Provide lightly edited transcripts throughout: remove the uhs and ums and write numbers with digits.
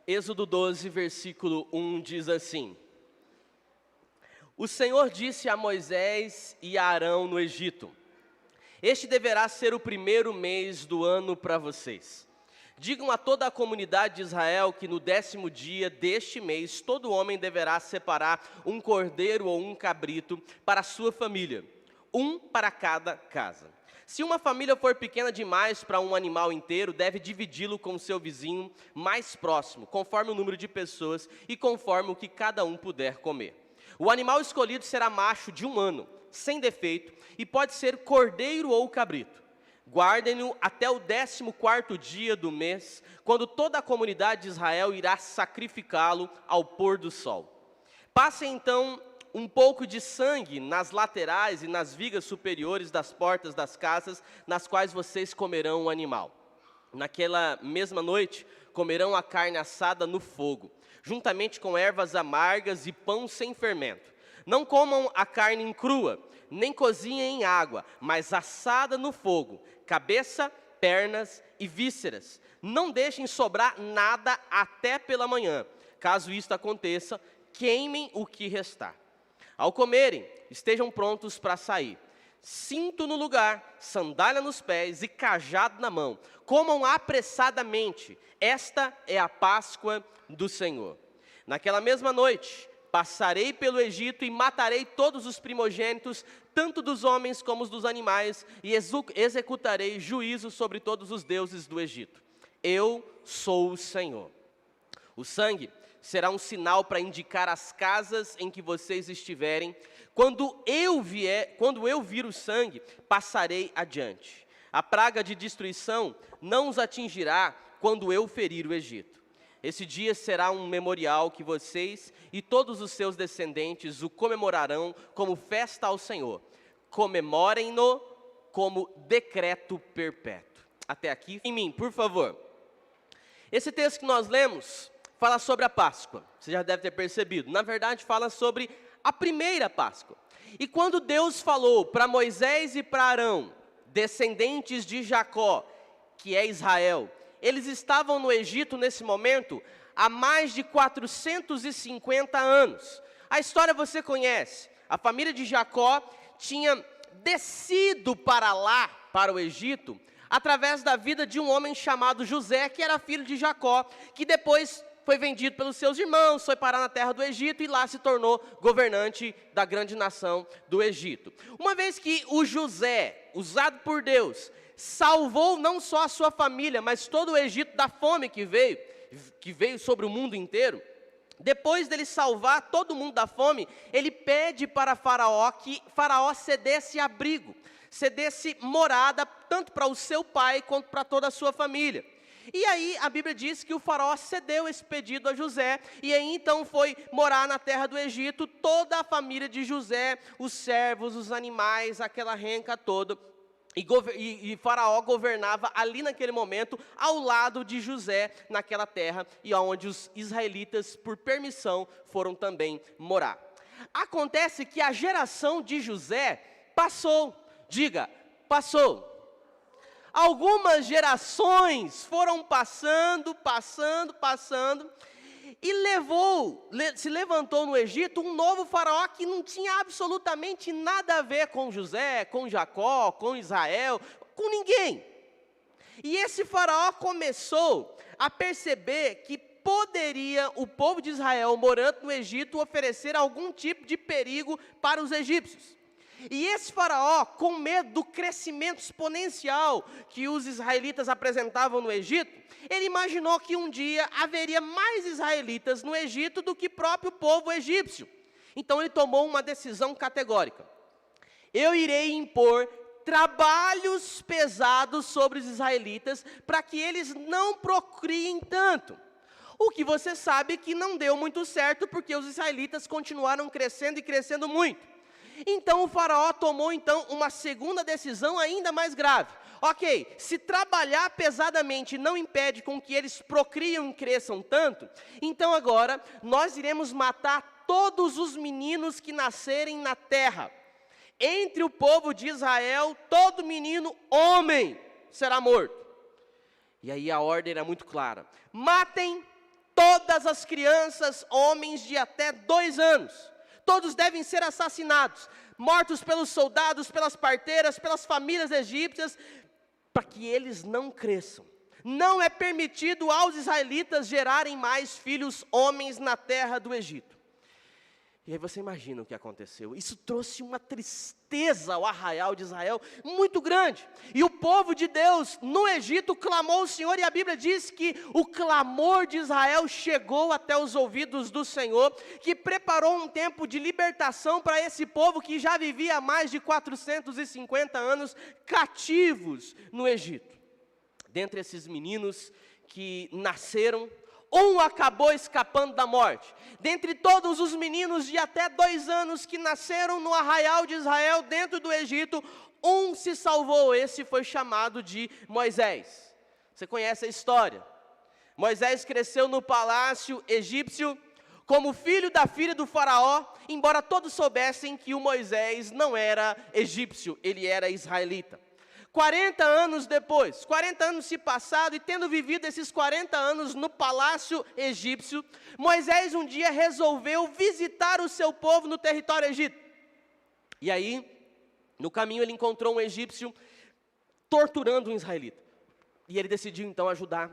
Êxodo 12, versículo 1 diz assim: O Senhor disse a Moisés e a Arão no Egito: Este deverá ser o primeiro mês do ano para vocês. Digam a toda a comunidade de Israel que no 10º dia deste mês, todo homem deverá separar um cordeiro ou um cabrito para a sua família, um para cada casa. Se uma família for pequena demais para um animal inteiro, deve dividi-lo com o seu vizinho mais próximo, conforme o número de pessoas e conforme o que cada um puder comer. O animal escolhido será macho de 1 ano, sem defeito, e pode ser cordeiro ou cabrito. Guardem-no até o 14º dia do mês, quando toda a comunidade de Israel irá sacrificá-lo ao pôr do sol. Passem então um pouco de sangue nas laterais e nas vigas superiores das portas das casas nas quais vocês comerão o animal. Naquela mesma noite, comerão a carne assada no fogo, juntamente com ervas amargas e pão sem fermento. Não comam a carne crua, nem cozinhem em água, mas assada no fogo, cabeça, pernas e vísceras. Não deixem sobrar nada até pela manhã. Caso isto aconteça, queimem o que restar. Ao comerem, estejam prontos para sair. Cinto no lugar, sandália nos pés e cajado na mão. Comam apressadamente. Esta é a Páscoa do Senhor. Naquela mesma noite, passarei pelo Egito e matarei todos os primogênitos, tanto dos homens como dos animais, e executarei juízo sobre todos os deuses do Egito. Eu sou o Senhor. O sangue será um sinal para indicar as casas em que vocês estiverem. Quando eu vir o sangue, passarei adiante. A praga de destruição não os atingirá quando eu ferir o Egito. Esse dia será um memorial que vocês e todos os seus descendentes o comemorarão como festa ao Senhor. Comemorem-no como decreto perpétuo. Até aqui, em mim, por favor. Esse texto que nós lemos fala sobre a Páscoa. Você já deve ter percebido. Na verdade, fala sobre a primeira Páscoa. E quando Deus falou para Moisés e para Arão, descendentes de Jacó, que é Israel, eles estavam no Egito nesse momento há mais de 450 anos. A história você conhece. A família de Jacó tinha descido para lá, para o Egito, através da vida de um homem chamado José, que era filho de Jacó, que depois foi vendido pelos seus irmãos, foi parar na terra do Egito e lá se tornou governante da grande nação do Egito. Uma vez que o José, usado por Deus, salvou não só a sua família, mas todo o Egito da fome que veio sobre o mundo inteiro, depois dele salvar todo mundo da fome, ele pede para Faraó que Faraó cedesse abrigo, cedesse morada, tanto para o seu pai quanto para toda a sua família. E aí a Bíblia diz que o Faraó cedeu esse pedido a José, e aí então foi morar na terra do Egito toda a família de José, os servos, os animais, aquela renca toda. E Faraó governava ali naquele momento, ao lado de José, naquela terra, e onde os israelitas, por permissão, foram também morar. Acontece que a geração de José passou, diga, passou. Algumas gerações foram passando, e se levantou no Egito um novo faraó que não tinha absolutamente nada a ver com José, com Jacó, com Israel, com ninguém. E esse faraó começou a perceber que poderia o povo de Israel, morando no Egito, oferecer algum tipo de perigo para os egípcios. E esse faraó, com medo do crescimento exponencial que os israelitas apresentavam no Egito, ele imaginou que um dia haveria mais israelitas no Egito do que próprio povo egípcio. Então ele tomou uma decisão categórica. Eu irei impor trabalhos pesados sobre os israelitas para que eles não procriem tanto. O que você sabe que não deu muito certo, porque os israelitas continuaram crescendo e crescendo muito. Então o faraó tomou uma segunda decisão ainda mais grave. Ok, se trabalhar pesadamente não impede com que eles procriam e cresçam tanto, então agora nós iremos matar todos os meninos que nascerem na terra. Entre o povo de Israel, todo menino homem será morto. E aí a ordem era muito clara: matem todos todas as crianças, homens de até 2 anos, todos devem ser assassinados, mortos pelos soldados, pelas parteiras, pelas famílias egípcias, para que eles não cresçam. Não é permitido aos israelitas gerarem mais filhos homens na terra do Egito. E aí você imagina o que aconteceu. Isso trouxe uma tristeza ao arraial de Israel muito grande. E o povo de Deus no Egito clamou ao Senhor, e a Bíblia diz que o clamor de Israel chegou até os ouvidos do Senhor, que preparou um tempo de libertação para esse povo que já vivia há mais de 450 anos cativos no Egito. Dentre esses meninos que nasceram, um acabou escapando da morte. Dentre todos os meninos de até 2 anos que nasceram no arraial de Israel, dentro do Egito, um se salvou. Esse foi chamado de Moisés. Você conhece a história? Moisés cresceu no palácio egípcio, como filho da filha do faraó, embora todos soubessem que o Moisés não era egípcio, ele era israelita. 40 anos depois, 40 anos se passaram, e tendo vivido esses 40 anos no palácio egípcio, Moisés um dia resolveu visitar o seu povo no território egípcio. E aí, no caminho ele encontrou um egípcio torturando um israelita. E ele decidiu então ajudar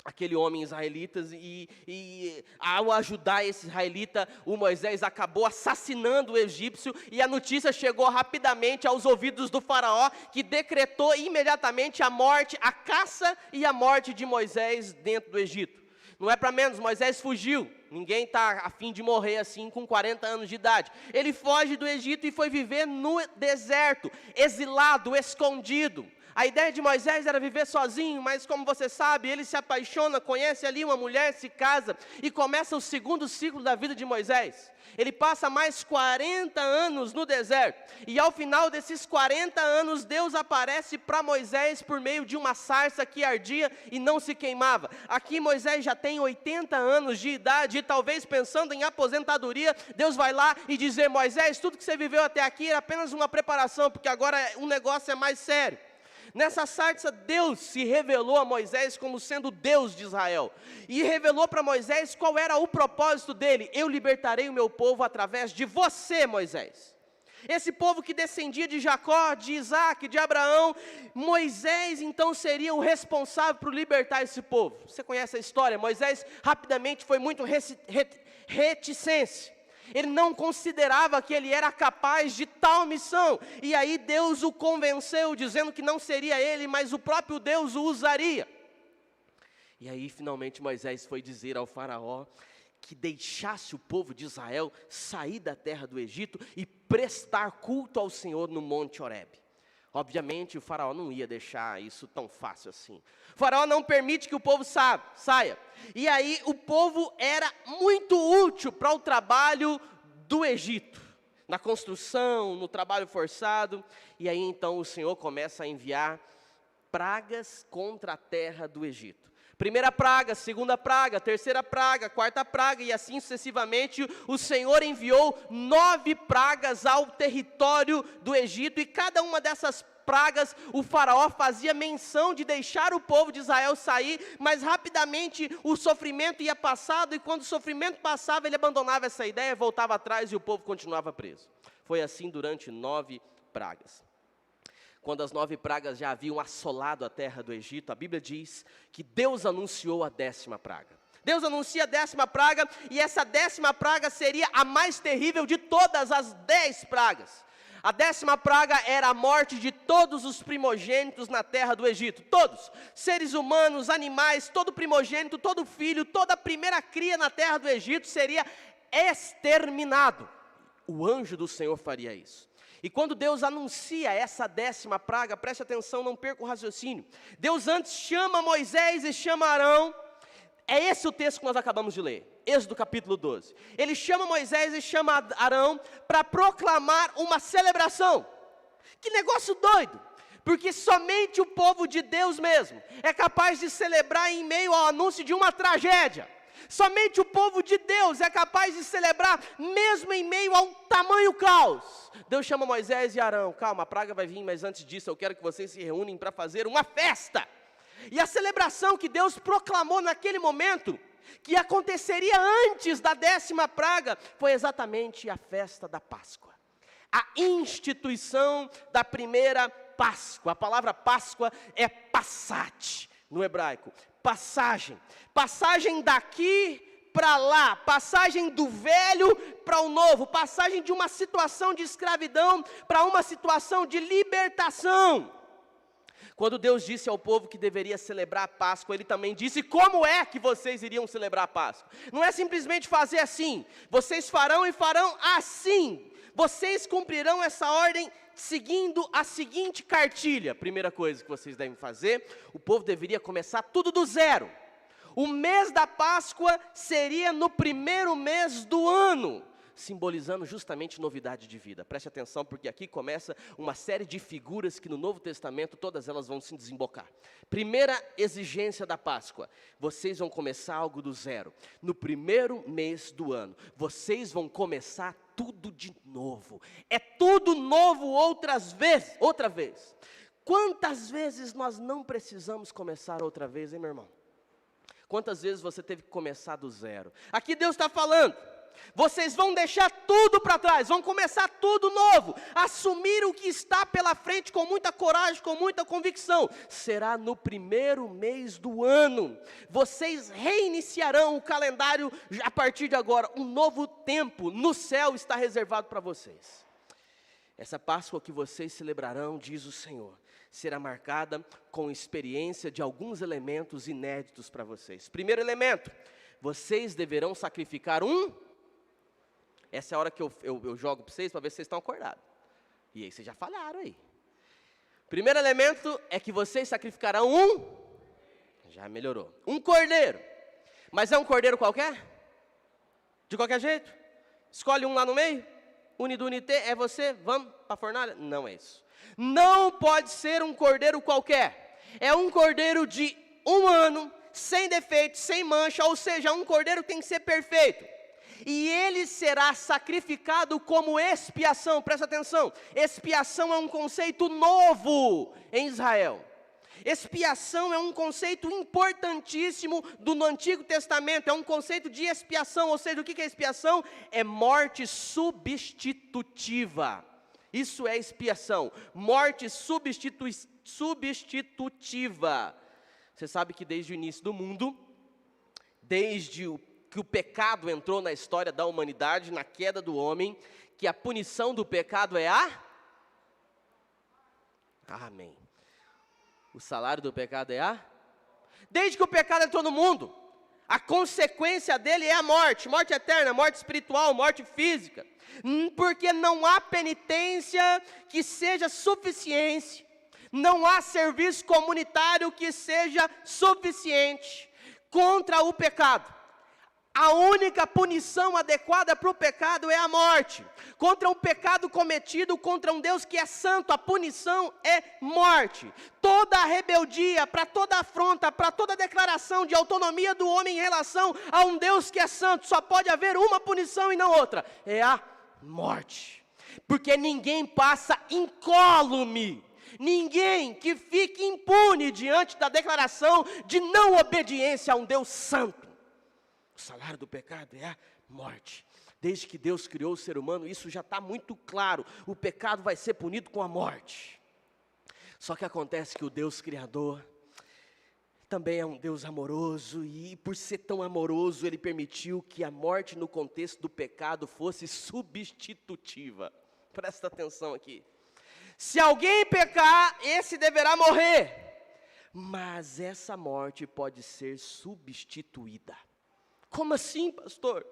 aquele homem israelita, e ao ajudar esse israelita, o Moisés acabou assassinando o egípcio, e a notícia chegou rapidamente aos ouvidos do faraó, que decretou imediatamente a morte, a caça e a morte de Moisés dentro do Egito. Não é para menos, Moisés fugiu. Ninguém está a fim de morrer assim com 40 anos de idade. Ele foge do Egito e foi viver no deserto, exilado, escondido. A ideia de Moisés era viver sozinho, mas como você sabe, ele se apaixona, conhece ali uma mulher, se casa, e começa o segundo ciclo da vida de Moisés. Ele passa mais 40 anos no deserto, e ao final desses 40 anos, Deus aparece para Moisés por meio de uma sarça que ardia e não se queimava. Aqui Moisés já tem 80 anos de idade, e talvez pensando em aposentadoria, Deus vai lá e dizer: Moisés, tudo que você viveu até aqui era apenas uma preparação, porque agora o negócio é mais sério. Nessa sarça, Deus se revelou a Moisés como sendo Deus de Israel. E revelou para Moisés qual era o propósito dele: eu libertarei o meu povo através de você, Moisés. Esse povo que descendia de Jacó, de Isaac, de Abraão, Moisés então seria o responsável por libertar esse povo. Você conhece a história? Moisés rapidamente foi muito reticente. Ele não considerava que ele era capaz de tal missão. E aí Deus o convenceu, dizendo que não seria ele, mas o próprio Deus o usaria. E aí finalmente Moisés foi dizer ao faraó que deixasse o povo de Israel sair da terra do Egito e prestar culto ao Senhor no Monte Horebe. Obviamente o faraó não ia deixar isso tão fácil assim. O faraó não permite que o povo saia. E aí o povo era muito útil para o trabalho do Egito, na construção, no trabalho forçado. E aí então o Senhor começa a enviar pragas contra a terra do Egito. Primeira praga, segunda praga, terceira praga, quarta praga, e assim sucessivamente. O Senhor enviou 9 pragas ao território do Egito, e cada uma dessas pragas, o faraó fazia menção de deixar o povo de Israel sair, mas rapidamente o sofrimento ia passado, e quando o sofrimento passava, ele abandonava essa ideia, voltava atrás e o povo continuava preso. Foi assim durante 9 pragas. Quando as 9 pragas já haviam assolado a terra do Egito, a Bíblia diz que Deus anunciou a 10ª praga. Deus anuncia a 10ª praga, e essa 10ª praga seria a mais terrível de todas as 10 pragas. A 10ª praga era a morte de todos os primogênitos na terra do Egito. Todos, seres humanos, animais, todo primogênito, todo filho, toda a primeira cria na terra do Egito seria exterminado. O anjo do Senhor faria isso. E quando Deus anuncia essa 10ª praga, preste atenção, não perca o raciocínio. Deus antes chama Moisés e chama Arão. É esse o texto que nós acabamos de ler, Êxodo capítulo 12. Ele chama Moisés e chama Arão para proclamar uma celebração. Que negócio doido! Porque somente o povo de Deus mesmo é capaz de celebrar em meio ao anúncio de uma tragédia. Somente o povo de Deus é capaz de celebrar mesmo em meio a um tamanho caos. Deus chama Moisés e Arão: calma, a praga vai vir, mas antes disso eu quero que vocês se reúnem para fazer uma festa. E a celebração que Deus proclamou naquele momento que aconteceria antes da 10ª praga, foi exatamente a festa da Páscoa. A instituição da primeira Páscoa. A palavra Páscoa é passat no hebraico. Passagem. Passagem daqui para lá. Passagem do velho para o novo. Passagem de uma situação de escravidão para uma situação de libertação. Quando Deus disse ao povo que deveria celebrar a Páscoa, Ele também disse como é que vocês iriam celebrar a Páscoa. Não é simplesmente fazer assim. Vocês farão e farão assim. Vocês cumprirão essa ordem seguindo a seguinte cartilha. Primeira coisa que vocês devem fazer, o povo deveria começar tudo do zero. O mês da Páscoa seria no primeiro mês do ano, simbolizando justamente novidade de vida. Preste atenção, porque aqui começa uma série de figuras que no Novo Testamento, todas elas vão se desembocar. Primeira exigência da Páscoa, vocês vão começar algo do zero. No primeiro mês do ano, vocês vão começar tudo de novo. É tudo novo outra vez. Quantas vezes nós não precisamos começar outra vez, hein, meu irmão? Quantas vezes você teve que começar do zero? Aqui Deus está falando, vocês vão deixar tudo para trás, vão começar tudo novo, assumir o que está pela frente com muita coragem, com muita convicção. Será no primeiro mês do ano, vocês reiniciarão o calendário a partir de agora. Um novo tempo no céu está reservado para vocês. Essa Páscoa que vocês celebrarão, diz o Senhor, será marcada com experiência de alguns elementos inéditos para vocês. Primeiro elemento, vocês deverão sacrificar Essa é a hora que eu jogo para vocês, para ver se vocês estão acordados. E aí vocês já falharam aí. Primeiro elemento é que vocês sacrificarão já melhorou, um cordeiro. Mas é um cordeiro qualquer? De qualquer jeito? Escolhe um lá no meio? Unido, unité, é você, vamos para a fornalha? Não é isso. Não pode ser um cordeiro qualquer. É um cordeiro de 1 ano, sem defeito, sem mancha, ou seja, um cordeiro tem que ser perfeito. E ele será sacrificado como expiação. Presta atenção, expiação é um conceito novo em Israel. Expiação é um conceito importantíssimo no Antigo Testamento, é um conceito de expiação, ou seja, o que é expiação? É morte substitutiva. Isso é expiação, morte substitutiva. Você sabe que desde o início do mundo, desde que o pecado entrou na história da humanidade, na queda do homem, que a punição do pecado é Amém. O salário do pecado é Desde que o pecado entrou no mundo, a consequência dele é a morte eterna, morte espiritual, morte física. Porque não há penitência que seja suficiente, não há serviço comunitário que seja suficiente contra o pecado. A única punição adequada para o pecado é a morte. Contra um pecado cometido contra um Deus que é santo, a punição é morte. Toda a rebeldia, para toda afronta, para toda declaração de autonomia do homem em relação a um Deus que é santo, só pode haver uma punição e não outra, é a morte. Porque ninguém passa incólume, ninguém que fique impune diante da declaração de não obediência a um Deus santo. O salário do pecado é a morte. Desde que Deus criou o ser humano, isso já está muito claro. O pecado vai ser punido com a morte. Só que acontece que o Deus Criador também é um Deus amoroso. E por ser tão amoroso, Ele permitiu que a morte no contexto do pecado fosse substitutiva. Presta atenção aqui. Se alguém pecar, esse deverá morrer. Mas essa morte pode ser substituída. Como assim, pastor?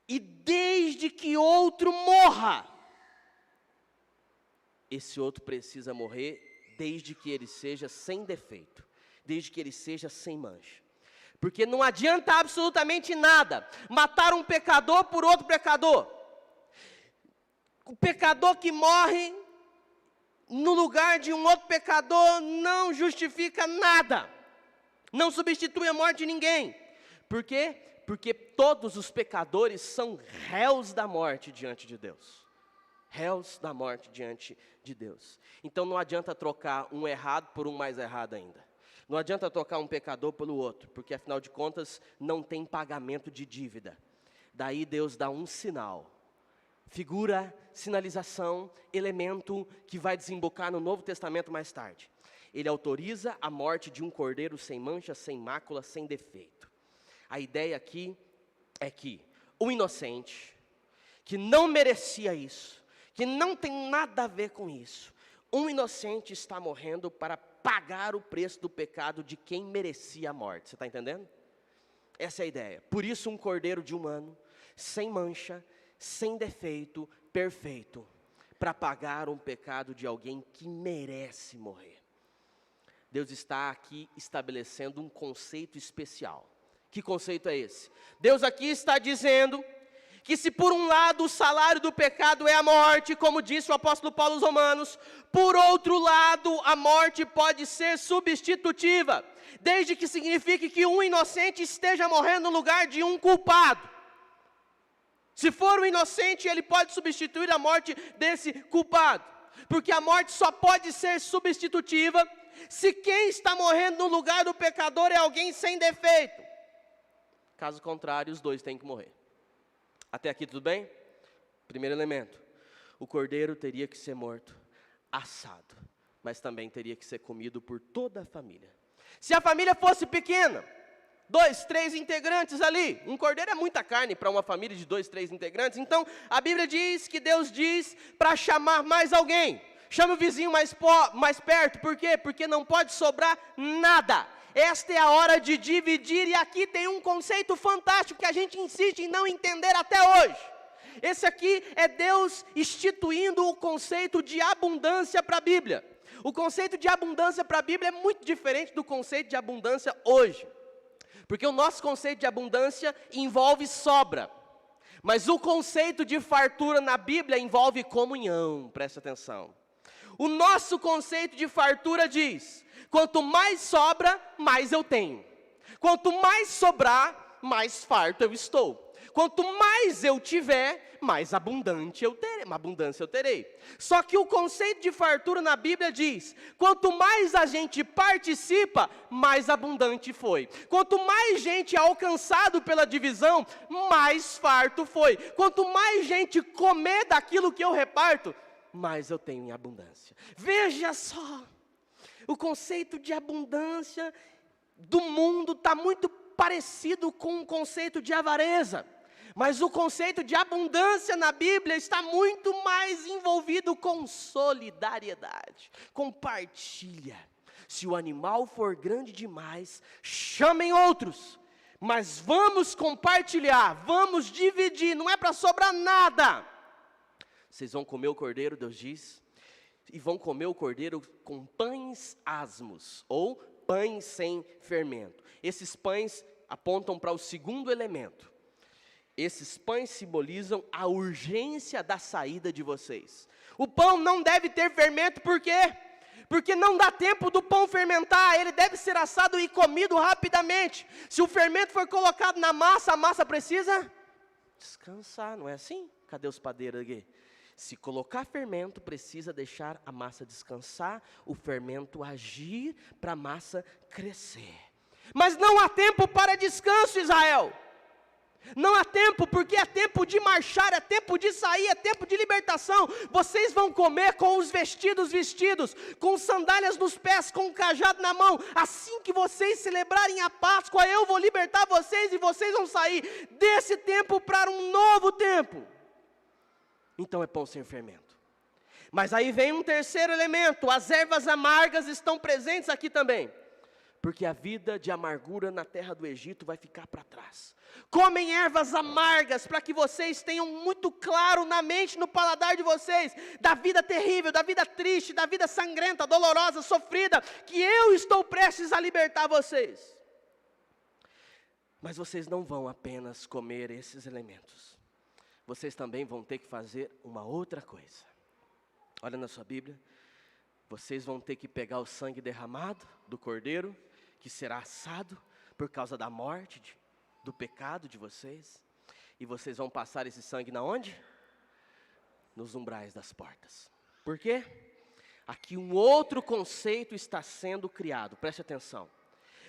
E desde que outro morra, esse outro precisa morrer desde que ele seja sem defeito, desde que ele seja sem mancha. Porque não adianta absolutamente nada matar um pecador por outro pecador. O pecador que morre no lugar de um outro pecador não justifica nada, não substitui a morte de ninguém. Por quê? Porque todos os pecadores são réus da morte diante de Deus. Réus da morte diante de Deus. Então não adianta trocar um errado por um mais errado ainda. Não adianta trocar um pecador pelo outro, porque afinal de contas não tem pagamento de dívida. Daí Deus dá um sinal, figura, sinalização, elemento que vai desembocar no Novo Testamento mais tarde. Ele autoriza a morte de um cordeiro sem mancha, sem mácula, sem defeito. A ideia aqui é que o inocente, que não merecia isso, que não tem nada a ver com isso, um inocente está morrendo para pagar o preço do pecado de quem merecia a morte. Você está entendendo? Essa é a ideia. Por isso um cordeiro de um ano, sem mancha, sem defeito, perfeito, para pagar um pecado de alguém que merece morrer. Deus está aqui estabelecendo um conceito especial. Que conceito é esse? Deus aqui está dizendo que se por um lado o salário do pecado é a morte, como disse o apóstolo Paulo aos Romanos, por outro lado a morte pode ser substitutiva, desde que signifique que um inocente esteja morrendo no lugar de um culpado. Se for um inocente, ele pode substituir a morte desse culpado, porque a morte só pode ser substitutiva se quem está morrendo no lugar do pecador é alguém sem defeito. Caso contrário, os dois têm que morrer. Até aqui tudo bem? Primeiro elemento, o cordeiro teria que ser morto, assado, mas também teria que ser comido por toda a família. Se a família fosse pequena, 2, 3 integrantes ali, um cordeiro é muita carne para uma família de 2, 3 integrantes, então a Bíblia diz que Deus diz para chamar mais alguém, chama o vizinho mais perto, por quê? Porque não pode sobrar nada. Esta é a hora de dividir, e aqui tem um conceito fantástico que a gente insiste em não entender até hoje. Esse aqui é Deus instituindo o conceito de abundância para a Bíblia. O conceito de abundância para a Bíblia é muito diferente do conceito de abundância hoje. Porque o nosso conceito de abundância envolve sobra. Mas o conceito de fartura na Bíblia envolve comunhão, presta atenção. O nosso conceito de fartura diz: quanto mais sobra, mais eu tenho. Quanto mais sobrar, mais farto eu estou. Quanto mais eu tiver, mais abundância eu terei. Só que o conceito de fartura na Bíblia diz: quanto mais a gente participa, mais abundante foi. Quanto mais gente é alcançado pela divisão, mais farto foi. Quanto mais gente comer daquilo que eu reparto, mais eu tenho em abundância. Veja só, o conceito de abundância do mundo está muito parecido com o conceito de avareza. Mas o conceito de abundância na Bíblia está muito mais envolvido com solidariedade. Compartilha. Se o animal for grande demais, chamem outros. Mas vamos compartilhar, vamos dividir, não é para sobrar nada. Vocês vão comer o cordeiro, Deus diz, e vão comer o cordeiro com pães asmos, ou pães sem fermento. Esses pães apontam para o segundo elemento. Esses pães simbolizam a urgência da saída de vocês. O pão não deve ter fermento, por quê? Porque não dá tempo do pão fermentar, ele deve ser assado e comido rapidamente. Se o fermento for colocado na massa, a massa precisa descansar, não é assim? Cadê os padeiros aqui? Se colocar fermento, precisa deixar a massa descansar, o fermento agir para a massa crescer. Mas não há tempo para descanso, Israel. Não há tempo, porque é tempo de marchar, é tempo de sair, é tempo de libertação. Vocês vão comer com os vestidos vestidos, com sandálias nos pés, com o cajado na mão. Assim que vocês celebrarem a Páscoa, eu vou libertar vocês e vocês vão sair desse tempo para um novo tempo. Então é pão sem fermento. Mas aí vem um terceiro elemento, as ervas amargas estão presentes aqui também. Porque a vida de amargura na terra do Egito vai ficar para trás. Comem ervas amargas para que vocês tenham muito claro na mente, no paladar de vocês, da vida terrível, da vida triste, da vida sangrenta, dolorosa, sofrida, que eu estou prestes a libertar vocês. Mas vocês não vão apenas comer esses elementos. Vocês também vão ter que fazer uma outra coisa. Olha na sua Bíblia. Vocês vão ter que pegar o sangue derramado do cordeiro, que será assado por causa da morte, do pecado de vocês. E vocês vão passar esse sangue na onde? Nos umbrais das portas. Por quê? Aqui um outro conceito está sendo criado, preste atenção.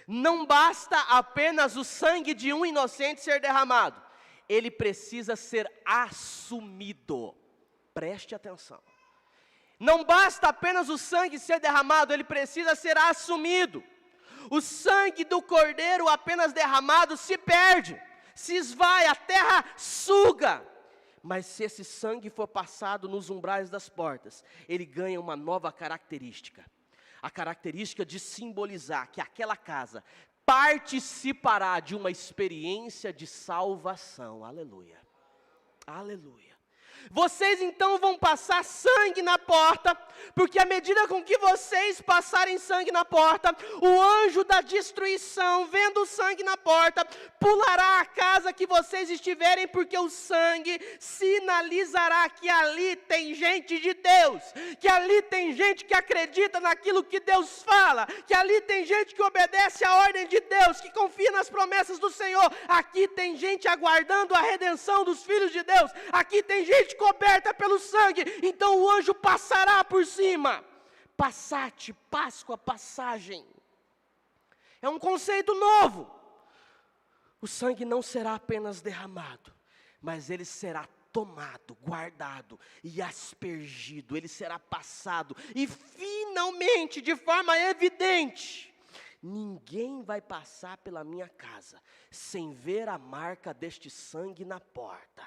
Não basta apenas o sangue de um inocente ser derramado, ele precisa ser assumido. Preste atenção. Não basta apenas o sangue ser derramado, ele precisa ser assumido. O sangue do cordeiro apenas derramado se perde, se esvai, a terra suga. Mas se esse sangue for passado nos umbrais das portas, ele ganha uma nova característica. A característica de simbolizar que aquela casa participará de uma experiência de salvação. Aleluia. Aleluia. Vocês então vão passar sangue na porta, porque à medida com que vocês passarem sangue na porta, o anjo da destruição, vendo o sangue na porta, pulará a casa que vocês estiverem, porque o sangue sinalizará que ali tem gente de Deus, que ali tem gente que acredita naquilo que Deus fala, que ali tem gente que obedece à ordem de Deus, que confia nas promessas do Senhor. Aqui tem gente aguardando a redenção dos filhos de Deus, aqui tem gente coberta pelo sangue, então o anjo passará por cima. Passate, Páscoa, passagem. É um conceito novo. O sangue não será apenas derramado, mas ele será tomado, guardado e aspergido. Ele será passado e finalmente, de forma evidente, ninguém vai passar pela minha casa sem ver a marca deste sangue na porta.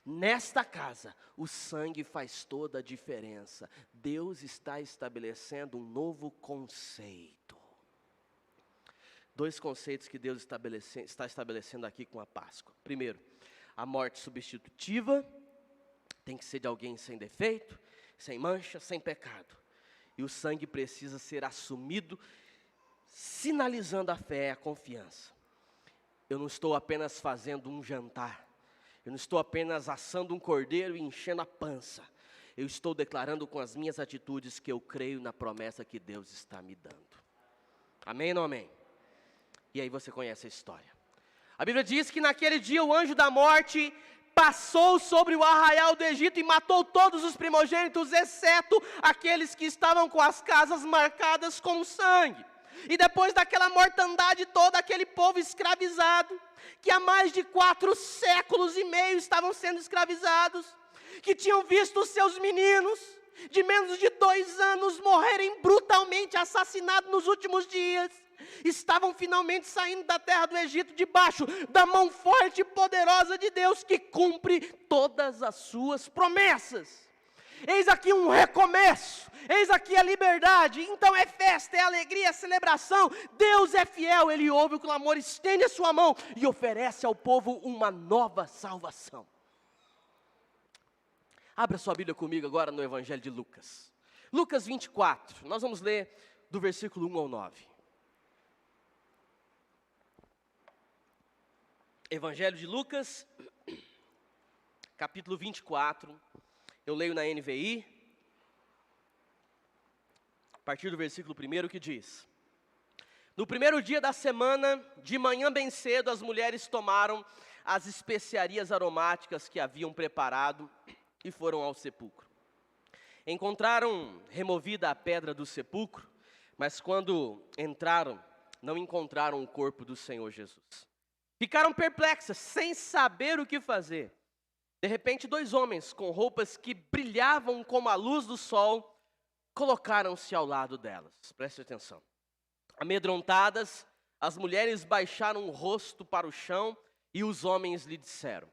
Nesta casa, o sangue faz toda a diferença. Deus está estabelecendo um novo conceito. Dois conceitos que Deus está estabelecendo aqui com a Páscoa. Primeiro, a morte substitutiva tem que ser de alguém sem defeito, sem mancha, sem pecado. E o sangue precisa ser assumido, sinalizando a fé e a confiança. Eu não estou apenas fazendo um jantar. Eu não estou apenas assando um cordeiro e enchendo a pança. Eu estou declarando com as minhas atitudes que eu creio na promessa que Deus está me dando. Amém ou não amém? E aí você conhece a história. A Bíblia diz que naquele dia o anjo da morte passou sobre o arraial do Egito e matou todos os primogênitos, exceto aqueles que estavam com as casas marcadas com sangue. E depois daquela mortandade toda, aquele povo escravizado, que há mais de 4 séculos e meio estavam sendo escravizados, que tinham visto os seus meninos, de menos de 2 anos, morrerem brutalmente assassinados nos últimos dias, estavam finalmente saindo da terra do Egito, debaixo da mão forte e poderosa de Deus, que cumpre todas as suas promessas. Eis aqui um recomeço, eis aqui a liberdade, então é festa, é alegria, é celebração. Deus é fiel, Ele ouve o clamor, estende a sua mão e oferece ao povo uma nova salvação. Abra sua Bíblia comigo agora no Evangelho de Lucas. Lucas 24, nós vamos ler do versículo 1 ao 9. Evangelho de Lucas, capítulo 24, eu leio na NVI, a partir do versículo 1, que diz: No primeiro dia da semana, de manhã bem cedo, as mulheres tomaram as especiarias aromáticas que haviam preparado e foram ao sepulcro. Encontraram removida a pedra do sepulcro, mas quando entraram, não encontraram o corpo do Senhor Jesus. Ficaram perplexas, sem saber o que fazer. De repente, 2 homens com roupas que brilhavam como a luz do sol, colocaram-se ao lado delas. Preste atenção. Amedrontadas, as mulheres baixaram o rosto para o chão e os homens lhe disseram: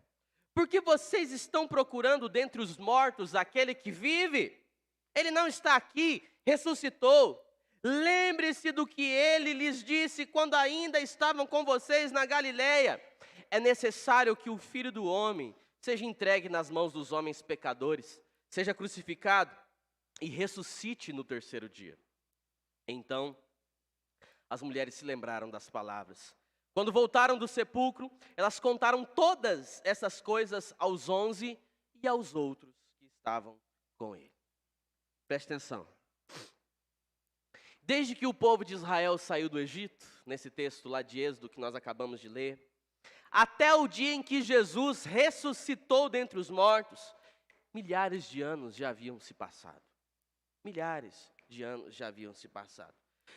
Por que vocês estão procurando dentre os mortos aquele que vive? Ele não está aqui, ressuscitou. Lembre-se do que ele lhes disse quando ainda estavam com vocês na Galileia. É necessário que o Filho do Homem seja entregue nas mãos dos homens pecadores, seja crucificado e ressuscite no 3º dia. Então, as mulheres se lembraram das palavras. Quando voltaram do sepulcro, elas contaram todas essas coisas aos 11 e aos outros que estavam com ele. Preste atenção. Desde que o povo de Israel saiu do Egito, nesse texto lá de Êxodo que nós acabamos de ler, até o dia em que Jesus ressuscitou dentre os mortos, milhares de anos já haviam se passado. Milhares de anos já haviam se passado.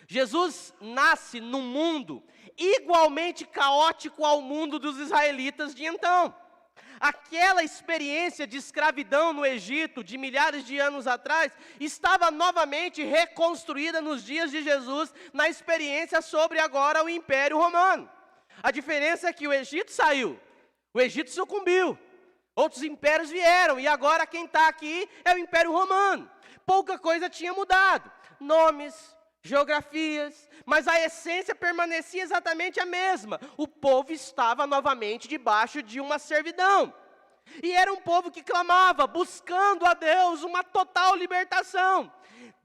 Jesus nasce num mundo igualmente caótico ao mundo dos israelitas de então. Aquela experiência de escravidão no Egito, de milhares de anos atrás, estava novamente reconstruída nos dias de Jesus, na experiência sobre agora o Império Romano. A diferença é que o Egito saiu, o Egito sucumbiu, outros impérios vieram, e agora quem está aqui é o Império Romano. Pouca coisa tinha mudado, nomes, geografias, mas a essência permanecia exatamente a mesma. O povo estava novamente debaixo de uma servidão. E era um povo que clamava, buscando a Deus uma total libertação.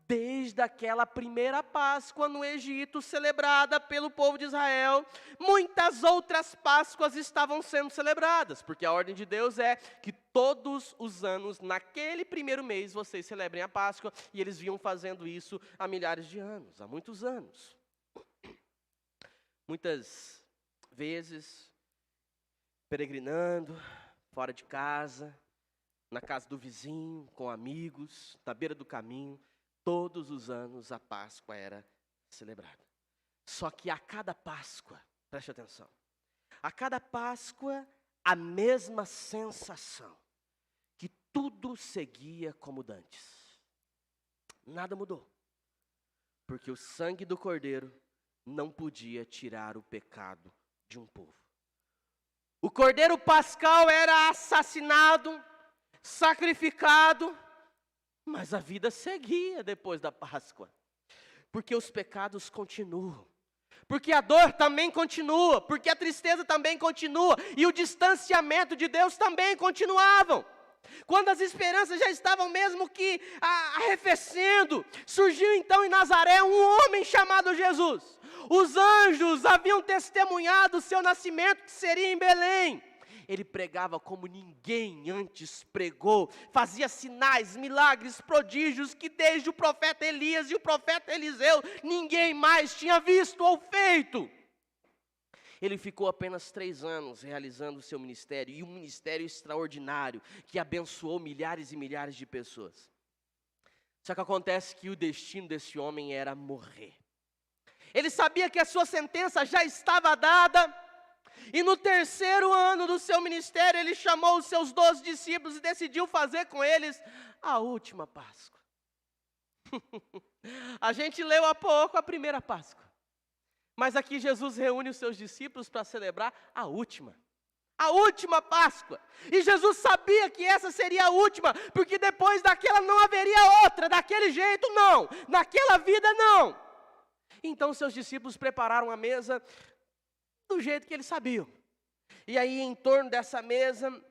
Desde aquela primeira Páscoa no Egito, celebrada pelo povo de Israel, muitas outras Páscoas estavam sendo celebradas, porque a ordem de Deus é que todos os anos, naquele primeiro mês, vocês celebrem a Páscoa, e eles vinham fazendo isso há milhares de anos, há muitos anos. Muitas vezes, peregrinando, fora de casa, na casa do vizinho, com amigos, na beira do caminho, todos os anos a Páscoa era celebrada. Só que a cada Páscoa, preste atenção, a cada Páscoa a mesma sensação, que tudo seguia como dantes. Nada mudou, porque o sangue do Cordeiro não podia tirar o pecado de um povo. O Cordeiro Pascal era assassinado, sacrificado, mas a vida seguia depois da Páscoa, porque os pecados continuam, porque a dor também continua, porque a tristeza também continua, e o distanciamento de Deus também continuavam. Quando as esperanças já estavam mesmo que arrefecendo, surgiu então em Nazaré um homem chamado Jesus. Os anjos haviam testemunhado o seu nascimento, que seria em Belém. Ele pregava como ninguém antes pregou, fazia sinais, milagres, prodígios que desde o profeta Elias e o profeta Eliseu ninguém mais tinha visto ou feito. Ele ficou apenas 3 anos realizando o seu ministério, e um ministério extraordinário, que abençoou milhares e milhares de pessoas. Só que acontece que o destino desse homem era morrer. Ele sabia que a sua sentença já estava dada, e no 3º ano do seu ministério, ele chamou os seus 12 discípulos e decidiu fazer com eles a última Páscoa. A gente leu há pouco a primeira Páscoa, mas aqui Jesus reúne os seus discípulos para celebrar a última Páscoa. E Jesus sabia que essa seria a última, porque depois daquela não haveria outra, daquele jeito não, naquela vida não. Então seus discípulos prepararam a mesa do jeito que eles sabiam. E aí, em torno dessa mesa,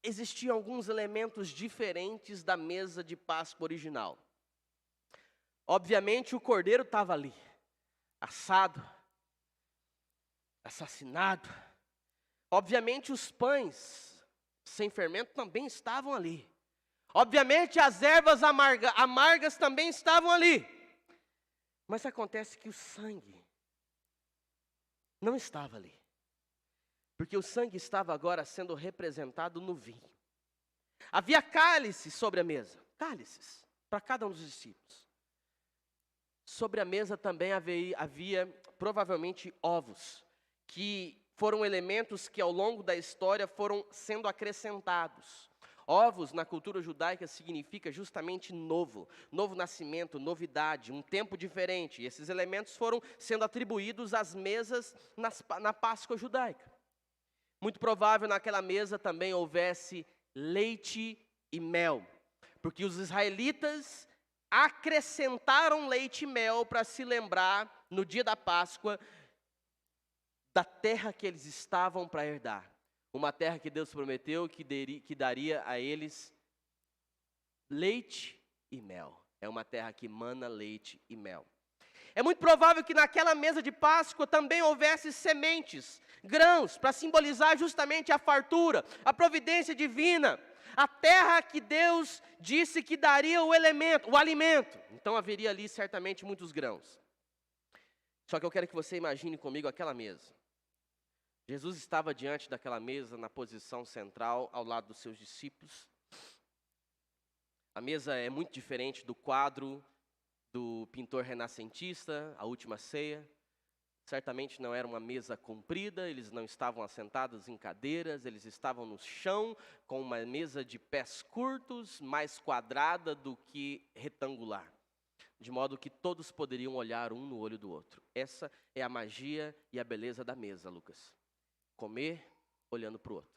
existiam alguns elementos diferentes da mesa de Páscoa original. Obviamente, o cordeiro estava ali, assado, assassinado. Obviamente, os pães sem fermento também estavam ali. Obviamente, as ervas amargas também estavam ali. Mas acontece que o sangue não estava ali, porque o sangue estava agora sendo representado no vinho. Havia cálices sobre a mesa, cálices para cada um dos discípulos. Sobre a mesa também havia provavelmente ovos, que foram elementos que ao longo da história foram sendo acrescentados. Ovos na cultura judaica significa justamente novo nascimento, novidade, um tempo diferente. E esses elementos foram sendo atribuídos às mesas na Páscoa judaica. Muito provável naquela mesa também houvesse leite e mel, porque os israelitas acrescentaram leite e mel para se lembrar, no dia da Páscoa, da terra que eles estavam para herdar. Uma terra que Deus prometeu que daria a eles leite e mel. É uma terra que mana leite e mel. É muito provável que naquela mesa de Páscoa também houvesse sementes, grãos, para simbolizar justamente a fartura, a providência divina, a terra que Deus disse que daria o alimento. Então haveria ali certamente muitos grãos. Só que eu quero que você imagine comigo aquela mesa. Jesus estava diante daquela mesa, na posição central, ao lado dos seus discípulos. A mesa é muito diferente do quadro do pintor renascentista, A Última Ceia. Certamente não era uma mesa comprida, eles não estavam assentados em cadeiras, eles estavam no chão, com uma mesa de pés curtos, mais quadrada do que retangular. De modo que todos poderiam olhar um no olho do outro. Essa é a magia e a beleza da mesa, Lucas. Comer olhando para o outro.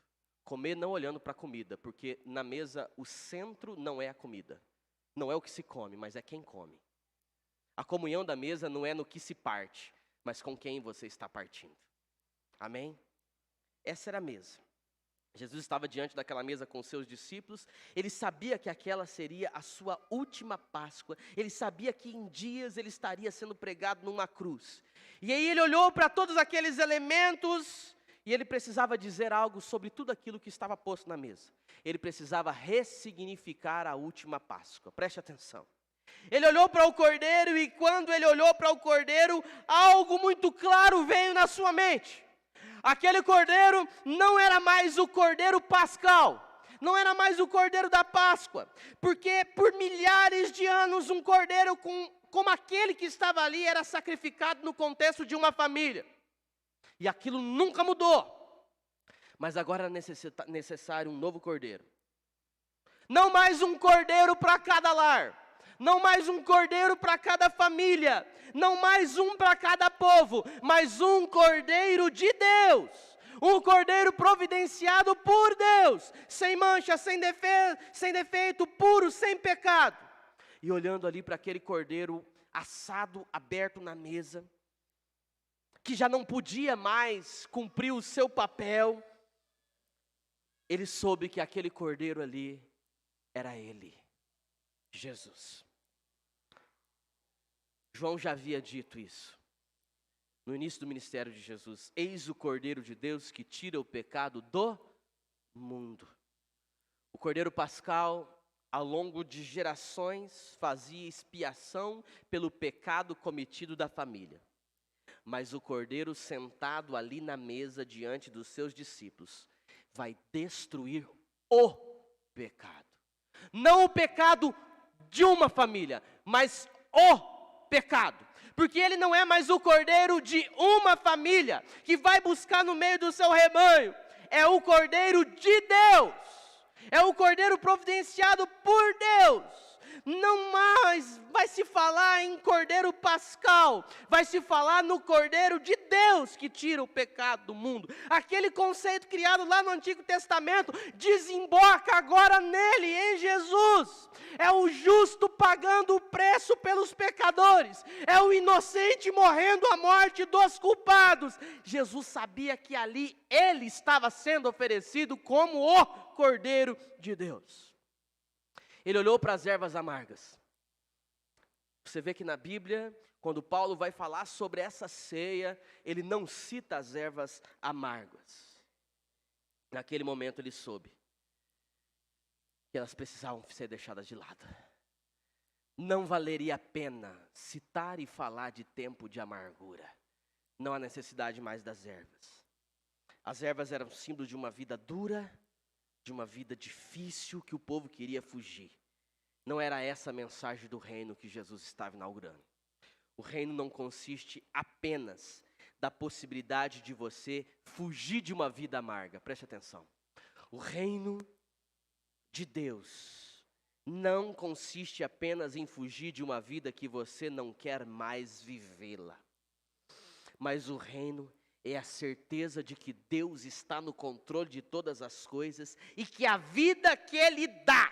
Comer não olhando para a comida, porque na mesa o centro não é a comida. Não é o que se come, mas é quem come. A comunhão da mesa não é no que se parte, mas com quem você está partindo. Amém? Essa era a mesa. Jesus estava diante daquela mesa com os seus discípulos. Ele sabia que aquela seria a sua última Páscoa. Ele sabia que em dias ele estaria sendo pregado numa cruz. E aí ele olhou para todos aqueles elementos e ele precisava dizer algo sobre tudo aquilo que estava posto na mesa. Ele precisava ressignificar a última Páscoa. Preste atenção. Ele olhou para o cordeiro e quando ele olhou para o cordeiro, algo muito claro veio na sua mente. Aquele cordeiro não era mais o cordeiro pascal, não era mais o cordeiro da Páscoa, porque por milhares de anos um cordeiro como aquele que estava ali era sacrificado no contexto de uma família. E aquilo nunca mudou, mas agora era necessário um novo cordeiro. Não mais um cordeiro para cada lar. Não mais um cordeiro para cada família, não mais um para cada povo, mas um cordeiro de Deus, um cordeiro providenciado por Deus, sem mancha, sem defeito, puro, sem pecado. E olhando ali para aquele cordeiro assado, aberto na mesa, que já não podia mais cumprir o seu papel, ele soube que aquele cordeiro ali era ele, Jesus. João já havia dito isso no início do ministério de Jesus. Eis o Cordeiro de Deus que tira o pecado do mundo. O Cordeiro Pascal, ao longo de gerações, fazia expiação pelo pecado cometido da família. Mas o Cordeiro sentado ali na mesa diante dos seus discípulos vai destruir o pecado. Não o pecado de uma família, mas o pecado, porque ele não é mais o cordeiro de uma família, que vai buscar no meio do seu rebanho, é o cordeiro de Deus, é o cordeiro providenciado por Deus. Não mais vai se falar em cordeiro pascal, vai se falar no cordeiro de Deus que tira o pecado do mundo. Aquele conceito criado lá no Antigo Testamento desemboca agora nele, em Jesus. É o justo pagando o preço pelos pecadores, é o inocente morrendo a morte dos culpados. Jesus sabia que ali ele estava sendo oferecido como o Cordeiro de Deus. Ele olhou para as ervas amargas. Você vê que na Bíblia, quando Paulo vai falar sobre essa ceia, ele não cita as ervas amargas. Naquele momento ele soube que elas precisavam ser deixadas de lado. Não valeria a pena citar e falar de tempo de amargura. Não há necessidade mais das ervas. As ervas eram símbolo de uma vida dura, de uma vida difícil que o povo queria fugir. Não era essa a mensagem do reino que Jesus estava inaugurando. O reino não consiste apenas da possibilidade de você fugir de uma vida amarga. Preste atenção. O reino de Deus não consiste apenas em fugir de uma vida que você não quer mais vivê-la. Mas o reino é a certeza de que Deus está no controle de todas as coisas e que a vida que Ele dá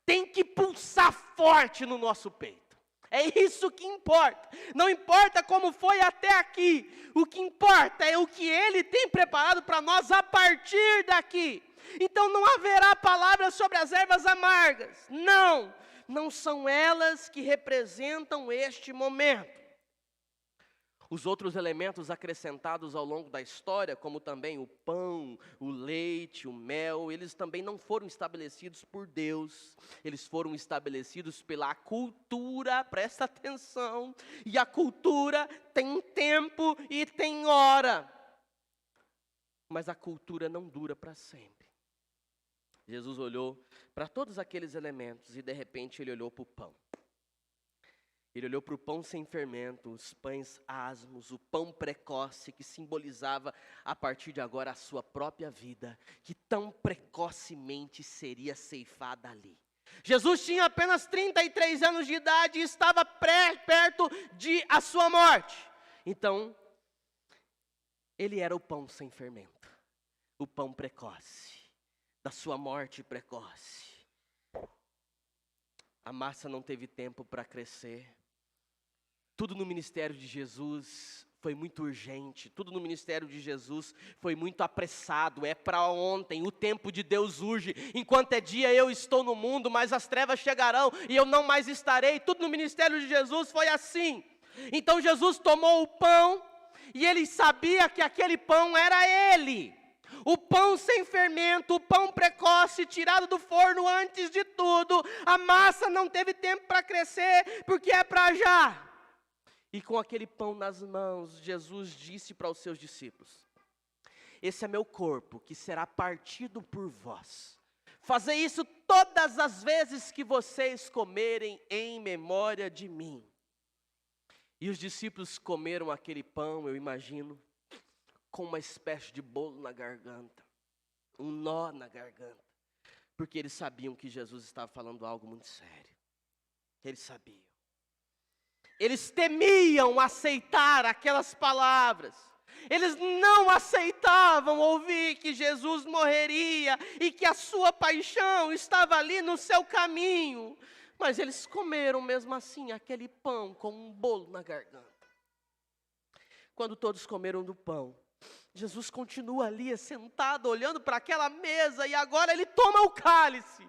tem que pulsar forte no nosso peito. É isso que importa. Não importa como foi até aqui. O que importa é o que Ele tem preparado para nós a partir daqui. Então não haverá palavras sobre as ervas amargas. Não, não são elas que representam este momento. Os outros elementos acrescentados ao longo da história, como também o pão, o leite, o mel, eles também não foram estabelecidos por Deus. Eles foram estabelecidos pela cultura, presta atenção. E a cultura tem tempo e tem hora. Mas a cultura não dura para sempre. Jesus olhou para todos aqueles elementos e de repente ele olhou para o pão. Ele olhou para o pão sem fermento, os pães asmos, o pão precoce que simbolizava a partir de agora a sua própria vida, que tão precocemente seria ceifada ali. Jesus tinha apenas 33 anos de idade e estava perto de a sua morte. Então, ele era o pão sem fermento, o pão precoce, da sua morte precoce. A massa não teve tempo para crescer. Tudo no ministério de Jesus foi muito urgente, tudo no ministério de Jesus foi muito apressado, é para ontem, o tempo de Deus urge. Enquanto é dia eu estou no mundo, mas as trevas chegarão e eu não mais estarei. Tudo no ministério de Jesus foi assim. Então Jesus tomou o pão e ele sabia que aquele pão era ele. O pão sem fermento, o pão precoce, tirado do forno antes de tudo. A massa não teve tempo para crescer, porque é para já. E com aquele pão nas mãos, Jesus disse para os seus discípulos: esse é meu corpo, que será partido por vós. Fazei isso todas as vezes que vocês comerem em memória de mim. E os discípulos comeram aquele pão, eu imagino, com uma espécie de bolo na garganta, um nó na garganta, porque eles sabiam que Jesus estava falando algo muito sério. Eles sabiam. Eles temiam aceitar aquelas palavras. Eles não aceitavam ouvir que Jesus morreria e que a sua paixão estava ali no seu caminho. Mas eles comeram mesmo assim aquele pão com um bolo na garganta. Quando todos comeram do pão, Jesus continua ali sentado, olhando para aquela mesa, e agora ele toma o cálice.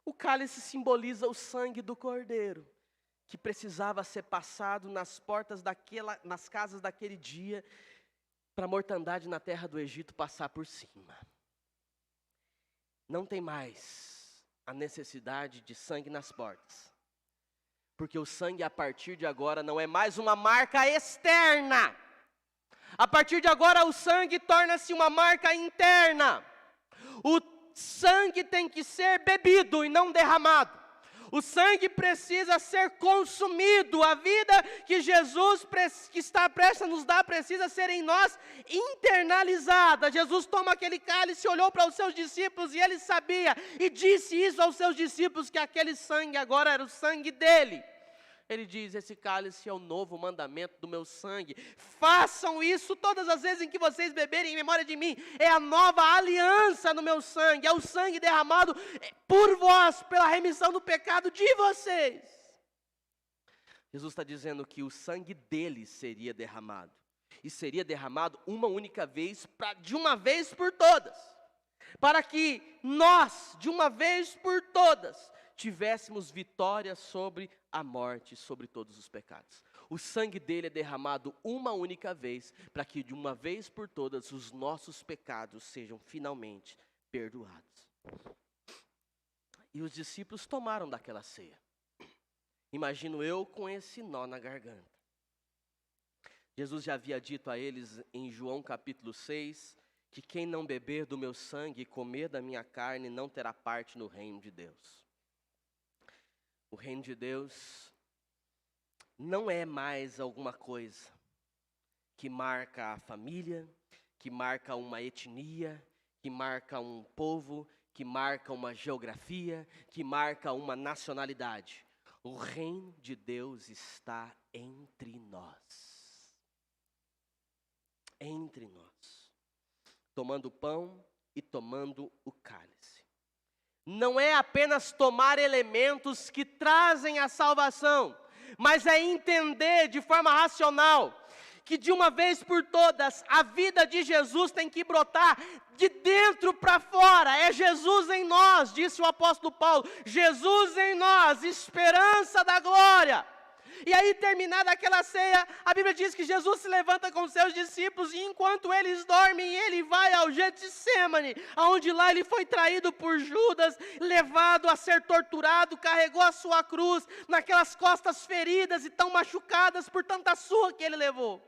O cálice simboliza o sangue do Cordeiro, que precisava ser passado nas portas nas casas daquele dia, para a mortandade na terra do Egito passar por cima. Não tem mais a necessidade de sangue nas portas, porque o sangue a partir de agora não é mais uma marca externa. A partir de agora o sangue torna-se uma marca interna. O sangue tem que ser bebido e não derramado. O sangue precisa ser consumido. A vida que Jesus que está prestes a nos dar precisa ser em nós internalizada. Jesus toma aquele cálice, olhou para os seus discípulos e ele sabia, e disse isso aos seus discípulos, que aquele sangue agora era o sangue dele. Ele diz: esse cálice é o novo mandamento do meu sangue. Façam isso todas as vezes em que vocês beberem em memória de mim. É a nova aliança no meu sangue. É o sangue derramado por vós, pela remissão do pecado de vocês. Jesus está dizendo que o sangue dele seria derramado. E seria derramado uma única vez, de uma vez por todas. Para que nós, de uma vez por todas, tivéssemos vitória sobre a morte, sobre todos os pecados. O sangue dele é derramado uma única vez, para que de uma vez por todas os nossos pecados sejam finalmente perdoados. E os discípulos tomaram daquela ceia. Imagino eu com esse nó na garganta. Jesus já havia dito a eles em João capítulo 6, que quem não beber do meu sangue e comer da minha carne não terá parte no reino de Deus. O reino de Deus não é mais alguma coisa que marca a família, que marca uma etnia, que marca um povo, que marca uma geografia, que marca uma nacionalidade. O reino de Deus está entre nós. Entre nós. Tomando o pão e tomando o cálice. Não é apenas tomar elementos que trazem a salvação, mas é entender de forma racional que de uma vez por todas a vida de Jesus tem que brotar de dentro para fora. É Jesus em nós, disse o apóstolo Paulo, Jesus em nós, esperança da glória. E aí, terminada aquela ceia, a Bíblia diz que Jesus se levanta com seus discípulos e enquanto eles dormem, ele vai ao Getsêmani, onde lá ele foi traído por Judas, levado a ser torturado, carregou a sua cruz naquelas costas feridas e tão machucadas por tanta surra que ele levou.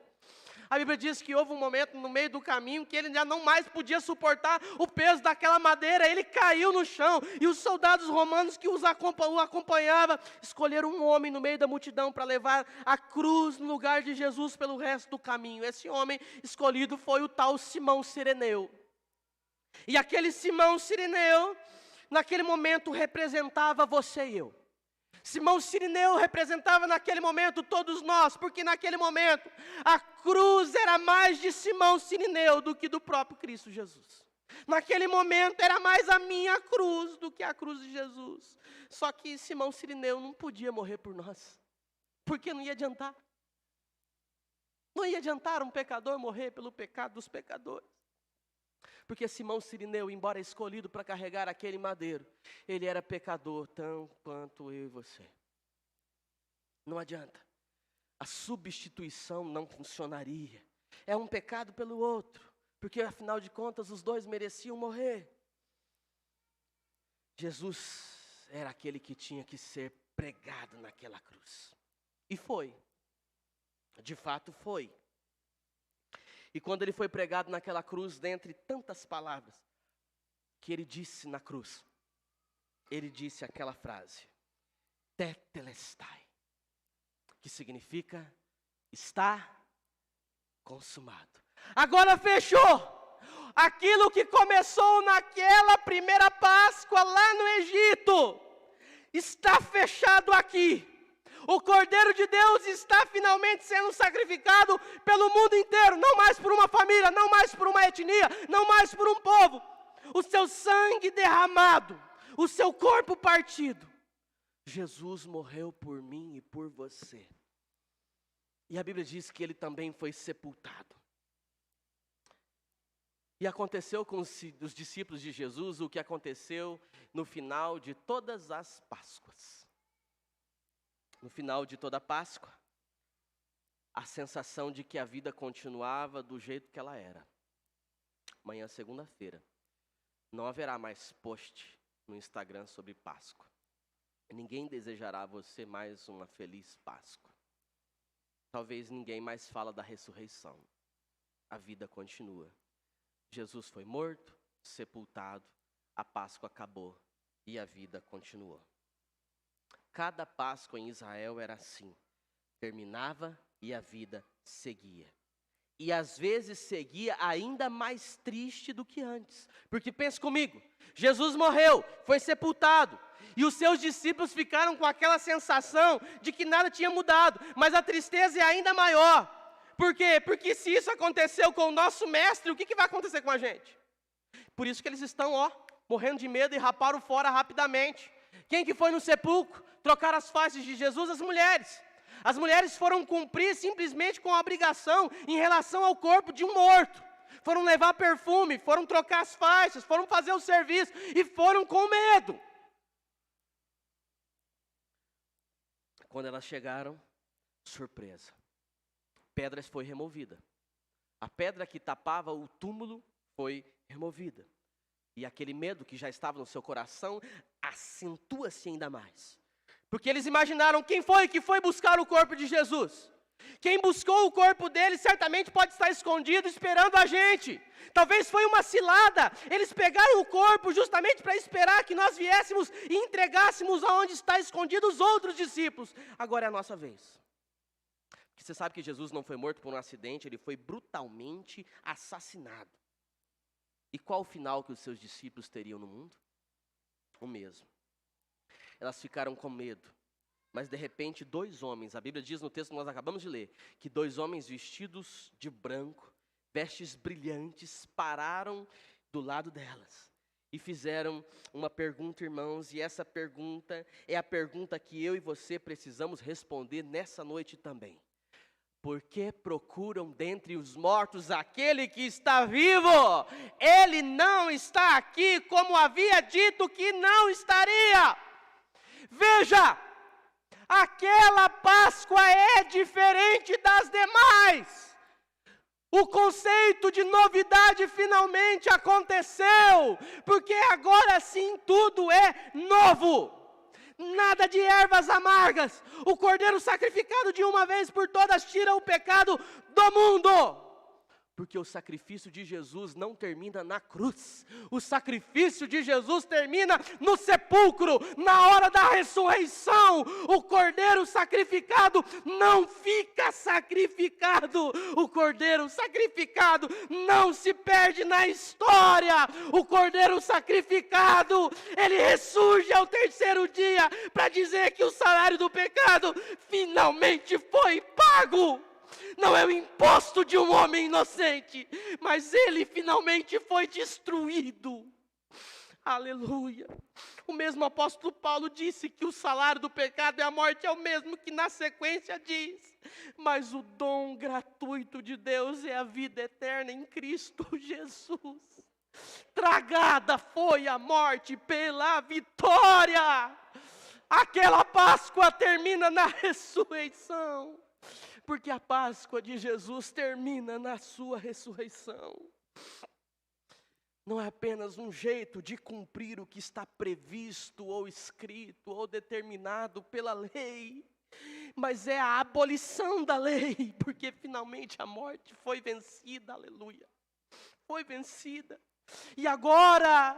A Bíblia diz que houve um momento no meio do caminho que ele já não mais podia suportar o peso daquela madeira, ele caiu no chão, e os soldados romanos que o acompanhavam, escolheram um homem no meio da multidão para levar a cruz no lugar de Jesus pelo resto do caminho. Esse homem escolhido foi o tal Simão Cireneu. E aquele Simão Cireneu, naquele momento, representava você e eu. Simão Cireneu representava naquele momento todos nós, porque naquele momento a cruz era mais de Simão Cireneu do que do próprio Cristo Jesus. Naquele momento era mais a minha cruz do que a cruz de Jesus. Só que Simão Cireneu não podia morrer por nós, porque não ia adiantar. Não ia adiantar um pecador morrer pelo pecado dos pecadores. Porque Simão Cireneu, embora escolhido para carregar aquele madeiro, ele era pecador tão quanto eu e você. Não adianta. A substituição não funcionaria. É um pecado pelo outro, porque afinal de contas os dois mereciam morrer. Jesus era aquele que tinha que ser pregado naquela cruz. E foi. De fato foi. E quando ele foi pregado naquela cruz, dentre tantas palavras que ele disse na cruz, ele disse aquela frase, tetelestai, que significa, está consumado. Agora fechou! Aquilo que começou naquela primeira Páscoa lá no Egito, está fechado aqui. O Cordeiro de Deus está finalmente sendo sacrificado pelo mundo inteiro, não mais por uma família, não mais por uma etnia, não mais por um povo. O seu sangue derramado, o seu corpo partido. Jesus morreu por mim e por você. E a Bíblia diz que ele também foi sepultado. E aconteceu com os discípulos de Jesus o que aconteceu no final de todas as Páscoas. No final de toda a Páscoa, a sensação de que a vida continuava do jeito que ela era. Amanhã, segunda-feira, não haverá mais post no Instagram sobre Páscoa. Ninguém desejará a você mais uma feliz Páscoa. Talvez ninguém mais fala da ressurreição. A vida continua. Jesus foi morto, sepultado, a Páscoa acabou e a vida continuou. Cada Páscoa em Israel era assim. Terminava e a vida seguia. E às vezes seguia ainda mais triste do que antes. Porque pense comigo, Jesus morreu, foi sepultado. E os seus discípulos ficaram com aquela sensação de que nada tinha mudado. Mas a tristeza é ainda maior. Por quê? Porque se isso aconteceu com o nosso mestre, o que vai acontecer com a gente? Por isso que eles estão, morrendo de medo e raparam fora rapidamente. Quem que foi no sepulcro trocar as faces de Jesus? As mulheres. As mulheres foram cumprir simplesmente com a obrigação em relação ao corpo de um morto. Foram levar perfume, foram trocar as faixas, foram fazer o serviço e foram com medo. Quando elas chegaram, surpresa. Pedra foi removida. A pedra que tapava o túmulo foi removida. E aquele medo que já estava no seu coração acentua-se ainda mais. Porque eles imaginaram quem foi que foi buscar o corpo de Jesus. Quem buscou o corpo dele certamente pode estar escondido esperando a gente. Talvez foi uma cilada. Eles pegaram o corpo justamente para esperar que nós viéssemos e entregássemos aonde está escondido os outros discípulos. Agora é a nossa vez. Porque você sabe que Jesus não foi morto por um acidente, ele foi brutalmente assassinado. E qual o final que os seus discípulos teriam no mundo? O mesmo. Elas ficaram com medo. Mas de repente 2 homens, a Bíblia diz no texto que nós acabamos de ler, que 2 homens vestidos de branco, vestes brilhantes, pararam do lado delas. E fizeram uma pergunta, irmãos, e essa pergunta é a pergunta que eu e você precisamos responder nessa noite também. Por que procuram dentre os mortos aquele que está vivo? Ele não está aqui como havia dito que não estaria. Veja, aquela Páscoa é diferente das demais. O conceito de novidade finalmente aconteceu, porque agora sim tudo é novo. nada de ervas amargas. O cordeiro sacrificado de uma vez por todas tira o pecado do mundo. Porque o sacrifício de Jesus não termina na cruz. O sacrifício de Jesus termina no sepulcro, na hora da ressurreição. O cordeiro sacrificado não fica sacrificado. O cordeiro sacrificado não se perde na história. O cordeiro sacrificado, ele ressurge ao terceiro dia para dizer que o salário do pecado finalmente foi pago. Não é o imposto de um homem inocente, mas ele finalmente foi destruído. Aleluia. O mesmo apóstolo Paulo disse que o salário do pecado é a morte, é o mesmo que na sequência diz: mas o dom gratuito de Deus é a vida eterna em Cristo Jesus. Tragada foi a morte pela vitória. Aquela Páscoa termina na ressurreição. Porque a Páscoa de Jesus termina na sua ressurreição. Não é apenas um jeito de cumprir o que está previsto, ou escrito, ou determinado pela lei, mas é a abolição da lei, porque finalmente a morte foi vencida, aleluia. Foi vencida. E agora,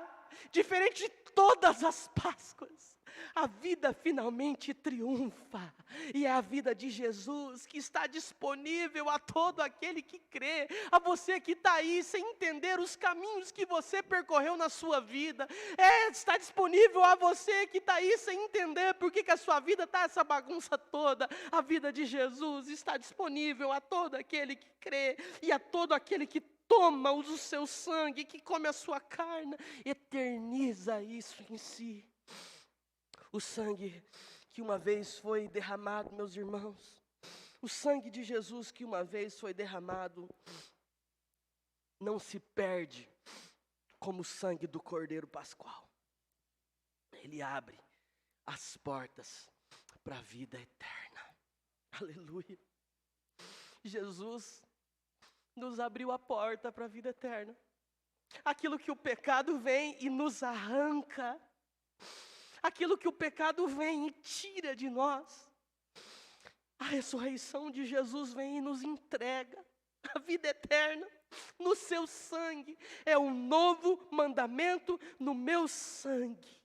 diferente de todas as Páscoas, a vida finalmente triunfa, e é a vida de Jesus que está disponível a todo aquele que crê, a você que está aí sem entender os caminhos que você percorreu na sua vida, está disponível a você que está aí sem entender por que a sua vida está essa bagunça toda. A vida de Jesus está disponível a todo aquele que crê, e a todo aquele que toma o seu sangue, que come a sua carne, eterniza isso em si. O sangue que uma vez foi derramado, meus irmãos, o sangue de Jesus que uma vez foi derramado, não se perde como o sangue do Cordeiro Pascual. Ele abre as portas para a vida eterna. Aleluia. Jesus nos abriu a porta para a vida eterna. Aquilo que o pecado vem e nos arranca, aquilo que o pecado vem e tira de nós, a ressurreição de Jesus vem e nos entrega a vida eterna no seu sangue. É um novo mandamento no meu sangue.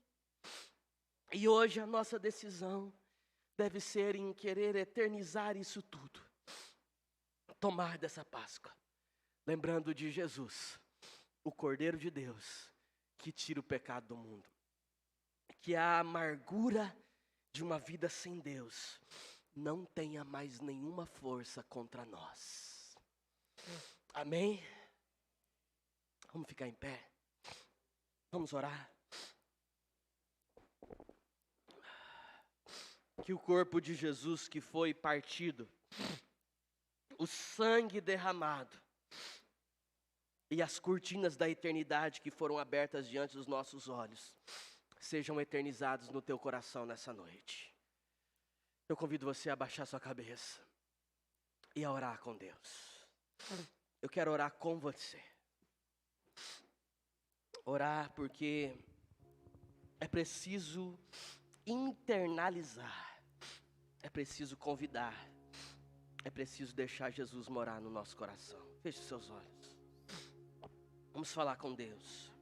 E hoje a nossa decisão deve ser em querer eternizar isso tudo. Tomar dessa Páscoa, lembrando de Jesus, o Cordeiro de Deus, que tira o pecado do mundo. Que a amargura de uma vida sem Deus não tenha mais nenhuma força contra nós. Amém? Vamos ficar em pé. Vamos orar. Que o corpo de Jesus que foi partido, o sangue derramado e as cortinas da eternidade que foram abertas diante dos nossos olhos, sejam eternizados no teu coração nessa noite. Eu convido você a baixar sua cabeça e a orar com Deus. Eu quero orar com você. Orar porque é preciso internalizar, é preciso convidar, é preciso deixar Jesus morar no nosso coração. Feche seus olhos. Vamos falar com Deus.